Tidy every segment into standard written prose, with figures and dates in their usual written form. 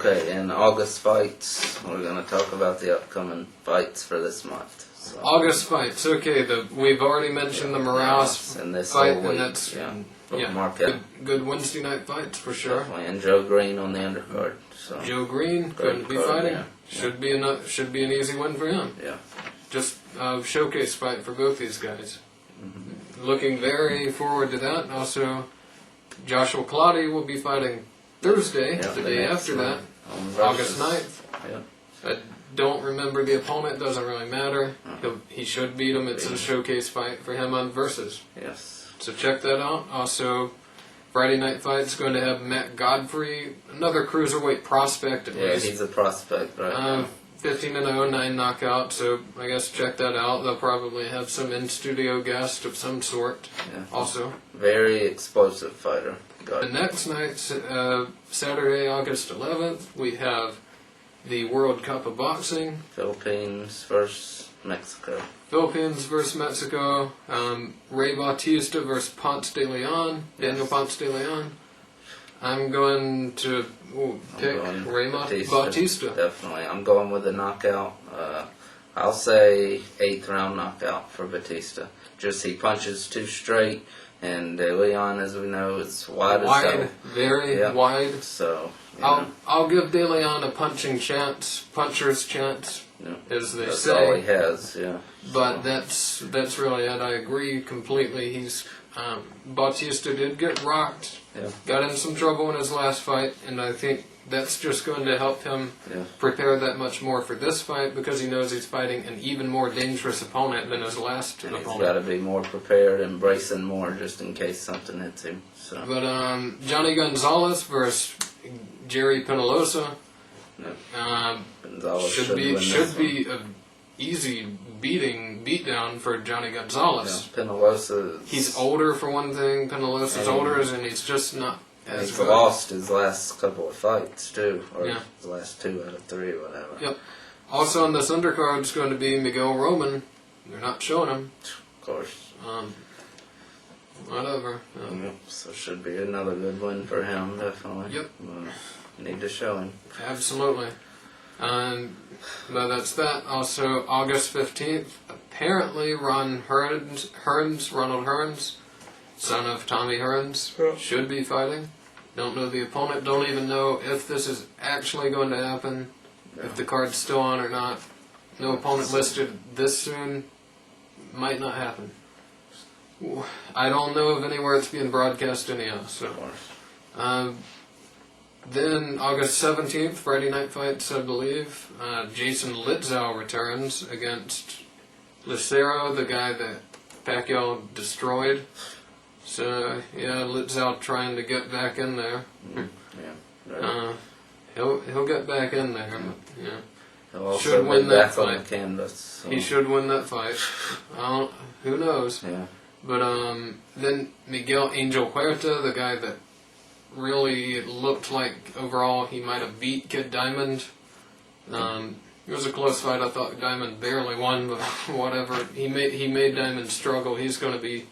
Okay, and August fights. We're going to talk about the upcoming fights for this month. So. August fights. Okay, we've already mentioned the Morales and this fight, whole week, and that's good Wednesday night fights for sure. Definitely. And Joe Greene on the undercard. So. Joe Greene going to be fighting. Yeah. Should be an easy win for him. Yeah. Just a showcase fight for both these guys. Mm-hmm. Looking very forward to that. Also, Joshua Clottey will be fighting Thursday, the day after that, August 9th. Yeah. I don't remember the opponent, doesn't really matter. He should beat him. It's a showcase fight for him on Versus. Yes. So check that out. Also, Friday night fight's going to have Matt Godfrey, another cruiserweight prospect at least. Yeah, he's a prospect right now. 15-0, 9 knockout, so I guess check that out. They'll probably have some in-studio guest of some sort also. Very explosive fighter. The next night, Saturday, August 11th, we have the World Cup of Boxing. Philippines versus Mexico. Philippines versus Mexico. Ray Bautista versus Ponce de Leon. Daniel Ponce de Leon. I'm going to pick Ray Bautista. Definitely. I'm going with a knockout. I'll say 8th round knockout for Bautista. Just he punches too straight, and De Leon, as we know, is wide as hell. Very wide. So I'll give De Leon a puncher's chance, as they that's say. That's all he has. Yeah. But that's really it. I agree completely. Bautista did get rocked. Yeah. Got in some trouble in his last fight, and I think that's just going to help him prepare that much more for this fight because he knows he's fighting an even more dangerous opponent than his last opponent. He's got to be more prepared and bracing more just in case something hits him. So. But Johnny Gonzalez versus Jerry Penalosa should be an easy beatdown for Johnny Gonzalez. Yeah, Penalosa. He's older for one thing. Penalosa's older, and he's just not as he's good. Lost his last couple of fights too, or the last 2 out of 3 or whatever. Yep. Also on this undercard is going to be Miguel Roman. They're not showing him. Of course. Whatever. Yep. So should be another good win for him, definitely. Yep. Need to show him. Absolutely. But that's that. Also, August 15th, apparently Ronald Hearns, son of Tommy Hearns, should be fighting. Don't know the opponent. Don't even know if this is actually going to happen, if the card's still on or not. No opponent listed this soon. Might not happen. I don't know of anywhere it's being broadcast anyhow. So. Then August 17th, Friday night fights, I believe. Jason Litzow returns against Lucero, the guy that Pacquiao destroyed. So Litzow trying to get back in there. He'll get back in there. But, He'll also should win that back fight. On the canvas, so. He should win that fight. Who knows? Yeah. But then Miguel Angel Huerta, the guy that really looked like overall he might have beat Kid Diamond. It was a close fight. I thought Diamond barely won, but whatever. He made Diamond struggle. He's going to be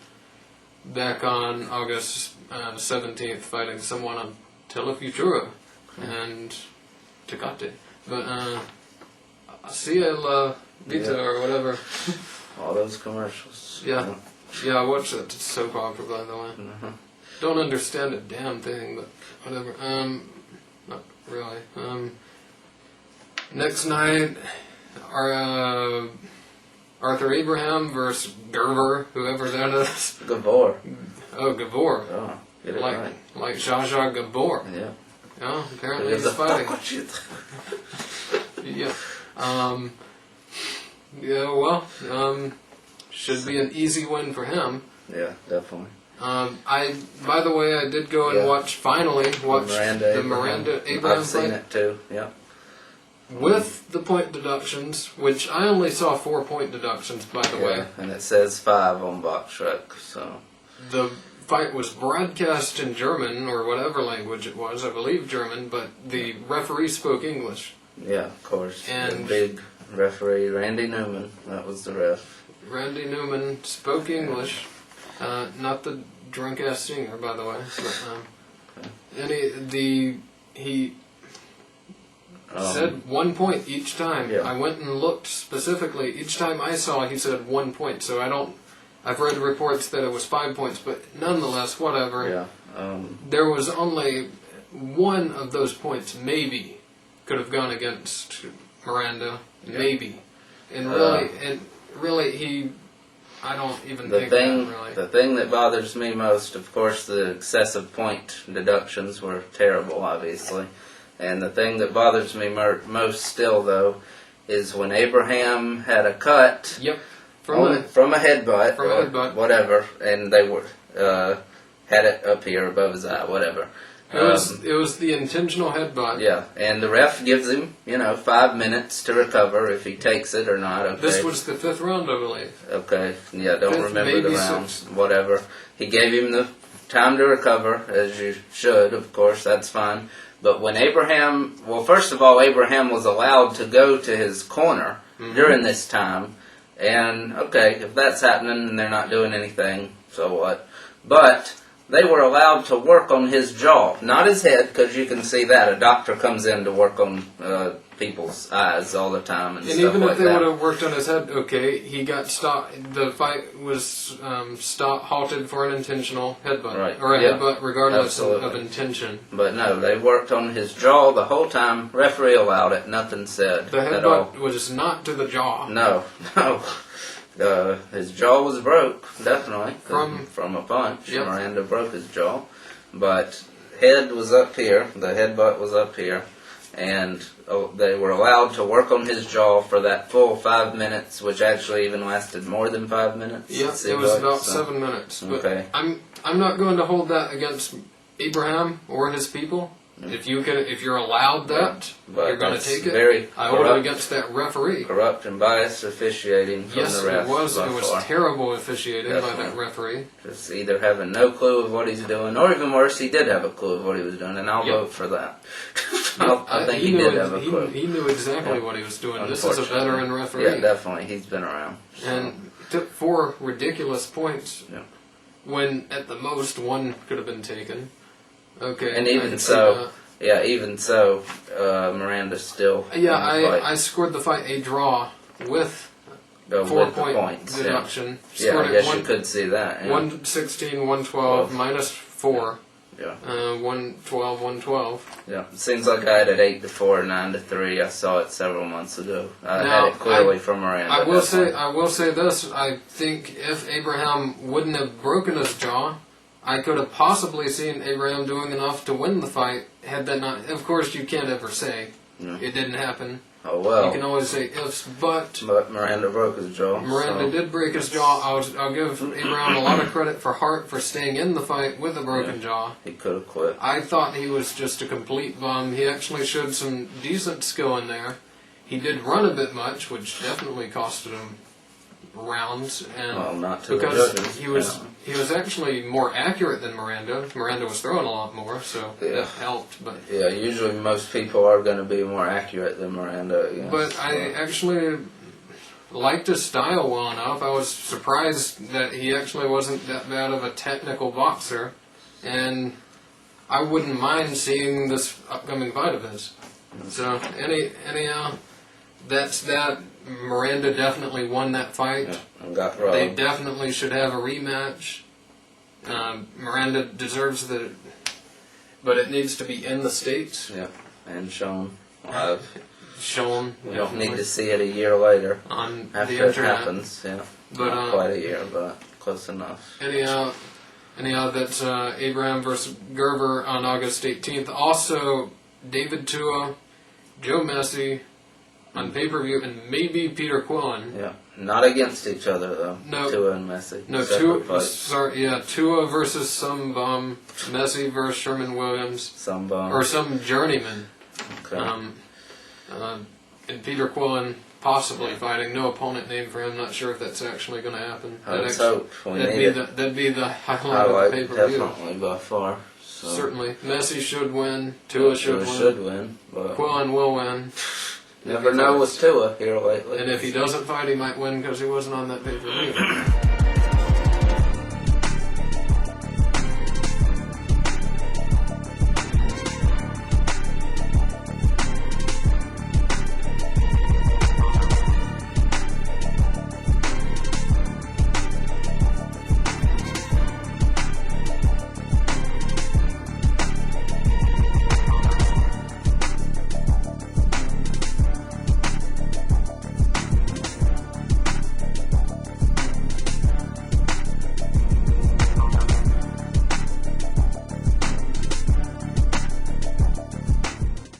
back on August 17th fighting someone on Telefutura and Tecate. But Ciel Vita or whatever. All those commercials. Yeah, I watched that soap opera, by the way. Don't understand a damn thing, but whatever. Not really. Next night, Arthur Abraham versus Gerver, whoever that is. Gabor. Oh, Gabor. Oh, get it right. Like Zsa Zsa Gabor. Yeah. Oh, apparently he's fighting. Should be an easy win for him. Yeah, definitely. By the way, I did go and watch the Miranda Abraham I've seen fight. it too, yeah. With the point deductions, which I only saw 4 point deductions, by the way. And it says 5 on Box Rec, so. The fight was broadcast in German, or whatever language it was, I believe German, but the referee spoke English. Yeah, of course. And the big referee, Randy Newman, that was the ref. Randy Newman spoke English. Not the drunk-ass singer, by the way. But, said 1 point each time. Yeah. I went and looked specifically. Each time I saw, he said 1 point. So I've read reports that it was 5 points, but nonetheless, whatever. Yeah. There was only one of those points maybe could have gone against Miranda, maybe, and really, I don't even think that really. The thing that bothers me most, of course, the excessive point deductions were terrible, obviously, and the thing that bothers me most still, though, is when Abraham had a cut. Yep. From a headbutt, whatever, and they were had it up here above his eye, whatever. It was the intentional headbutt. Yeah, and the ref gives him, 5 minutes to recover if he takes it or not. Okay. This was the 5th round, I believe. Okay, yeah, don't Fifth, remember maybe the rounds, sixth. whatever. He gave him the time to recover, as you should, of course, that's fine. But when first of all, Abraham was allowed to go to his corner during this time. And, okay, if that's happening and they're not doing anything, so what? But they were allowed to work on his jaw, not his head, because you can see that. A doctor comes in to work on people's eyes all the time and stuff like that. And even if they would have worked on his head, okay, he got stopped. The fight was halted for an intentional headbutt. Right. Or a headbutt regardless Absolutely. of intention. But no, they worked on his jaw the whole time. Referee allowed it. Nothing said The at all. headbutt was not to the jaw. No. His jaw was broke, definitely, from a punch. Yep. Miranda broke his jaw. But head was up here. The headbutt was up here. And they were allowed to work on his jaw for that full 5 minutes, which actually even lasted more than 5 minutes. Yes, it was about 7 minutes. But Okay. I'm not going to hold that against Abraham or his people. If you're allowed that, But you're going to that's take it. very I hold it corrupt. against that referee. Corrupt and biased officiating from Yes, the ref. it was. by It was far. terrible officiating by Definitely. that referee. Just either having no clue of what he's doing, or even worse, he did have a clue of what he was doing, and I'll Yep. vote for that. I think he knew did have a clue. He knew exactly what he was doing. This is a veteran referee. Yeah, definitely. He's been around. So. And took 4 ridiculous points Yeah. when at the most 1 could have been taken. Okay. And even so, Miranda still. I scored the fight a draw with 4-point points. deduction. Yeah, Scored I it guess you could see that. Yeah. 116, 112, minus 4. Yeah. 112, 112. Yeah. It seems like I had it 8-4, 9-3. I saw it several months ago. I Now, had it clearly from Miranda. I will say this. I think if Abraham wouldn't have broken his jaw, I could have possibly seen Abraham doing enough to win the fight had that not. Of course, you can't ever say it didn't happen. Oh well. You can always say ifs, but Miranda broke his jaw. Miranda did break his jaw. I'll give Abraham a lot of credit for heart for staying in the fight with a broken jaw. He could have quit. I thought he was just a complete bum. He actually showed some decent skill in there. He did run a bit much, which definitely costed him rounds, and Well, not to because the judges. he was actually more accurate than Miranda. Miranda was throwing a lot more, so that helped. But Yeah, usually most people are going to be more accurate than Miranda. Yeah. but I actually liked his style well enough. I was surprised that he actually wasn't that bad of a technical boxer, and I wouldn't mind seeing this upcoming fight of his. So anyhow, that's that. Miranda definitely won that fight. Yeah, and got robbed. They definitely should have a rematch. Miranda deserves but it needs to be in the States. Yeah, and shown live. Shown. You don't need to see it a year later on after the it internet. happens. Yeah, But, not quite a year, but close enough. Anyhow, that's Abraham versus Gerber on August 18th. Also, David Tua, Joe Mesi on pay-per-view, and maybe Peter Quillen. Yeah, not against each other though. No. Tua and Mesi. No, Separate fights. Tua versus some bum, Mesi versus Sherman Williams, Some bum. or some journeyman. Okay. And Peter Quillen possibly fighting. No opponent name for him. Not sure if that's actually going to happen. Let's hope. We need it. That'd be the highlight of the pay-per-view. Definitely by far. So. Certainly, Mesi should win. Tua should win. But Quillen will win. never know with Tua here lately. And if he doesn't fight, he might win because he wasn't on that pay-per-view.